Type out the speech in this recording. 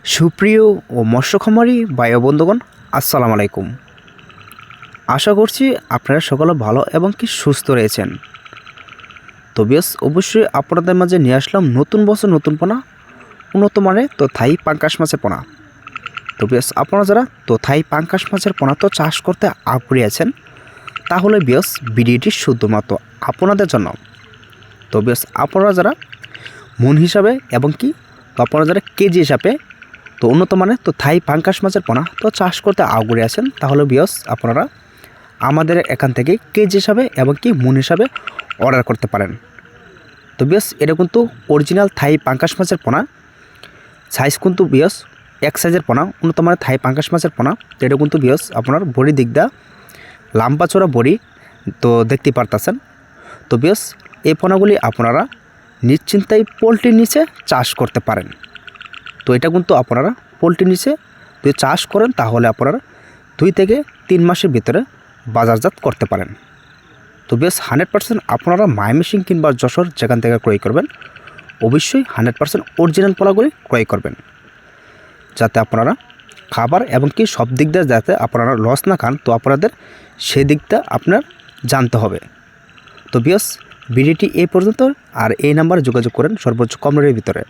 সুপ্রিয় ও মৎস্য খামারি ভাই ও বন্ধুগণ, আসসালামু আলাইকুম। আশা করছি আপনারা সকলে ভালো এবং কি সুস্থ রয়েছেন। তো বেশ অবশ্যই আপনাদের মাঝে নিয়ে আসলাম নতুন বছর নতুন পোনা, উন্নত মানের তো থাই পাঙ্কাশ মাছের পোনা। তো বেশ আপনারা যারা তো থাই পাঙ্কাশ মাছের পোনা তো চাষ করতে আগ্রহী আছেন, তাহলে বেশ ভিডিওটি শুধুমাত্র আপনাদের জন্য। তো বেশ আপনারা যারা মন হিসাবে এবং কি তো আপনারা যারা কেজি হিসাবে তো উন্নত মানের তো থাই পাঙ্কাশ মাছের পোনা তো চাষ করতে আগ্রহী আছেন, তাহলে বিয়স আপনারা আমাদের এখান থেকে কেজি হিসাবে এবং কি মন হিসাবে অর্ডার করতে পারেন। তো বিয়স এটা কিন্তু অরিজিনাল থাই পাঙ্কাশ মাছের পোনা, সাইজ কিন্তু বিয়স এক সাইজের পোনা, উন্নত মানের থাই পাঙ্কাশ মাছের পোনা। এটা কিন্তু বিয়স আপনার বড়ি দিকদা লাম্বা চড়া বড়ি তো দেখতে পারতেছেন। তো বিয়স এই পোনাগুলি আপনারা নিশ্চিন্তায় পোলট্রির নিচে চাষ করতে পারেন। তো এটা কিন্তু আপনারা পোলট্রির নিচে যদি চাষ করেন তাহলে আপনারা 2 থেকে 3 মাসের ভিতরে বাজারজাত করতে পারেন। তো বেশ 100% আপনারা ময়মনসিংহ কিংবা যশোর যেখান থেকে ক্রয় করবেন অবশ্যই 100% অরিজিনাল পোনাগুলি ক্রয় করবেন, যাতে আপনারা খাবার এবং কি সব দিক দিয়ে যাতে আপনারা লস না খান। তো আপনাদের সেই দিকটা আপনার জানতে হবে। তো বেশ ভিডিওটি এই পর্যন্ত, আর এই নাম্বারে যোগাযোগ করেন সর্বোচ্চ কম রেটের ভিতরে।